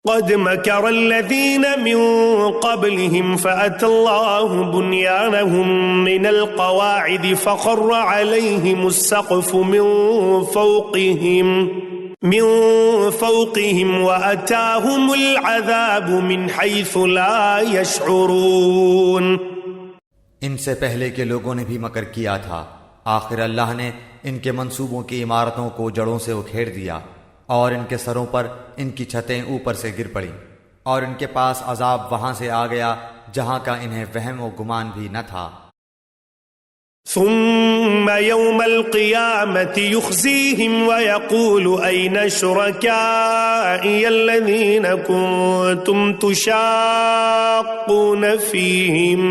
قد مكر الذين من قبلهم فأتى الله بنيانهم من القواعد فخر عليهم السقف من فوقهم وأتاهم العذاب من حيث لا يشعرون۔ ان سے پہلے کے لوگوں نے بھی مکر کیا تھا، آخر اللہ نے ان کے منصوبوں کی عمارتوں کو جڑوں سے اکھیڑ دیا، اور ان کے سروں پر ان کی چھتیں اوپر سے گر پڑیں، اور ان کے پاس عذاب وہاں سے آ گیا جہاں کا انہیں وہم و گمان بھی نہ تھا۔ ثم يوم القيامة يخزيهم ويقول أين شركائي الذين كنتم تشاقون فيهم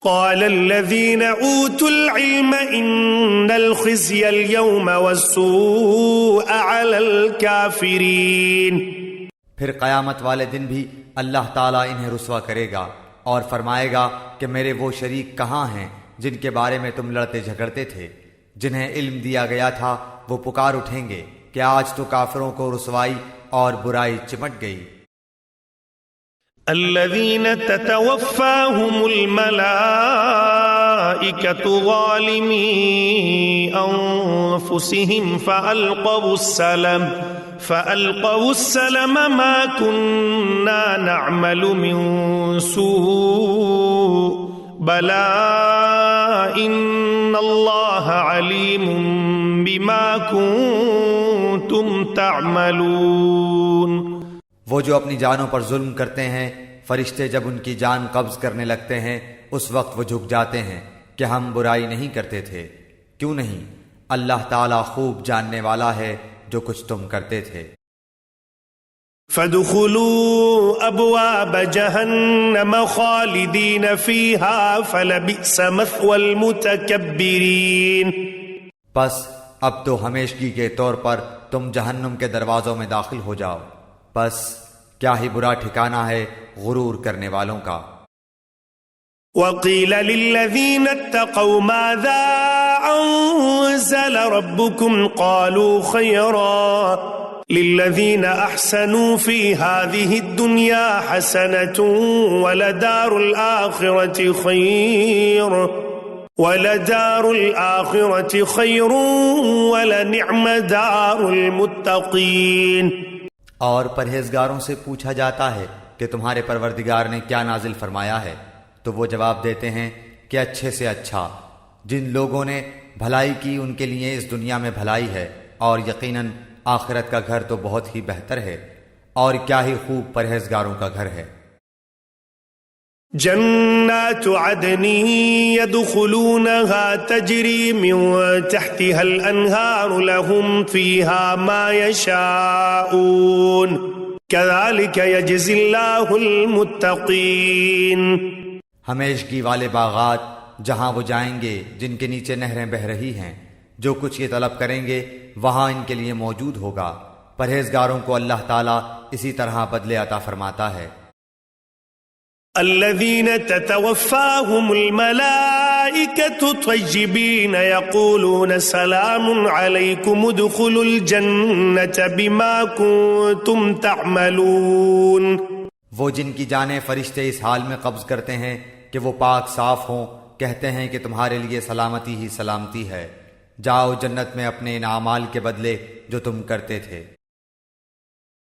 قال الذين أوتوا العلم إن الخزي اليوم والسوء على الكافرين۔ پھر قیامت والے دن بھی اللہ تعالیٰ انہیں رسوا کرے گا اور فرمائے گا کہ میرے وہ شریک کہاں ہیں جن کے بارے میں تم لڑتے جھگڑتے تھے، جنہیں علم دیا گیا تھا وہ پکار اٹھیں گے کہ آج تو کافروں کو رسوائی اور برائی چمٹ گئی۔ الذين تتوفاهم الملائكة ظالمي أنفسهم فألقوا السلم ما كنا نعمل من سوء بلى إن الله عليم بما كنتم تعملون۔ وہ جو اپنی جانوں پر ظلم کرتے ہیں، فرشتے جب ان کی جان قبض کرنے لگتے ہیں اس وقت وہ جھک جاتے ہیں کہ ہم برائی نہیں کرتے تھے، کیوں نہیں؟ اللہ تعالیٰ خوب جاننے والا ہے جو کچھ تم کرتے تھے۔ فادخلوا ابواب جہنم خالدین فیہا فلبئس مثوى المتکبرین۔ پس اب تو ہمیشگی کے طور پر تم جہنم کے دروازوں میں داخل ہو جاؤ، پس کیا ہی برا ٹھکانہ ہے غرور کرنے والوں کا۔ وقیل للذین اتقوا ماذا انزل ربکم قالوا خیرا للذین احسنوا فی هذه الدنیا حسنة ولدار الآخرة خیر ولنعم دار المتقین۔ اور پرہیزگاروں سے پوچھا جاتا ہے کہ تمہارے پروردگار نے کیا نازل فرمایا ہے، تو وہ جواب دیتے ہیں کہ اچھے سے اچھا، جن لوگوں نے بھلائی کی ان کے لیے اس دنیا میں بھلائی ہے، اور یقیناً آخرت کا گھر تو بہت ہی بہتر ہے، اور کیا ہی خوب پرہیزگاروں کا گھر ہے۔ جنات عدن يدخلونها تجري من تحتها الأنهار لهم فيها ما يشاءون كذلك يجزي الله المتقين۔ ہمیشگی والے باغات جہاں وہ جائیں گے، جن کے نیچے نہریں بہہ رہی ہیں، جو کچھ یہ طلب کریں گے وہاں ان کے لیے موجود ہوگا، پرہیزگاروں کو اللہ تعالیٰ اسی طرح بدلے عطا فرماتا ہے۔ الذين تتوفاهم الملائكة طيبين يقولون سلام عليكم ادخلوا الجنة بما كنتم تعملون۔ وہ جن کی جانیں فرشتے اس حال میں قبض کرتے ہیں کہ وہ پاک صاف ہوں، کہتے ہیں کہ تمہارے لیے سلامتی ہی سلامتی ہے، جاؤ جنت میں اپنے ان اعمال کے بدلے جو تم کرتے تھے۔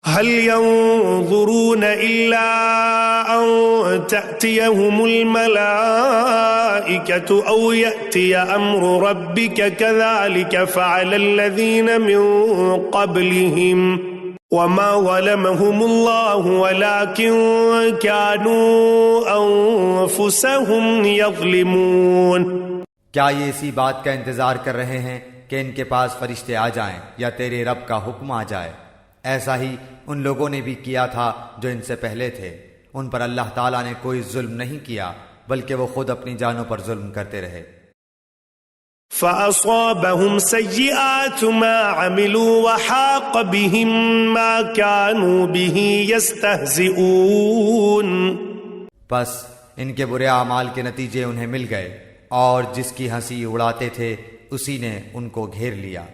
هل ينظرون إلا أن تأتيهم الملائكة أو يأتي أمر ربك كذلك فعل الذين من قبلهم وما ظلمهم الله ولكن كانوا أنفسهم يظلمون۔ کیا یہ اسی بات کا انتظار کر رہے ہیں کہ ان کے پاس فرشتے آ جائیں یا تیرے رب کا حکم آ جائے؟ ایسا ہی ان لوگوں نے بھی کیا تھا جو ان سے پہلے تھے، ان پر اللہ تعالیٰ نے کوئی ظلم نہیں کیا بلکہ وہ خود اپنی جانوں پر ظلم کرتے رہے۔ فَأَصَابَهُمْ سَيِّئَاتُ مَا عَمِلُوا وَحَاقَ بِهِمْ مَا كَانُوا بِهِ يَسْتَهْزِئُونَ۔ پس ان کے برے اعمال کے نتیجے انہیں مل گئے، اور جس کی ہنسی اڑاتے تھے اسی نے ان کو گھیر لیا۔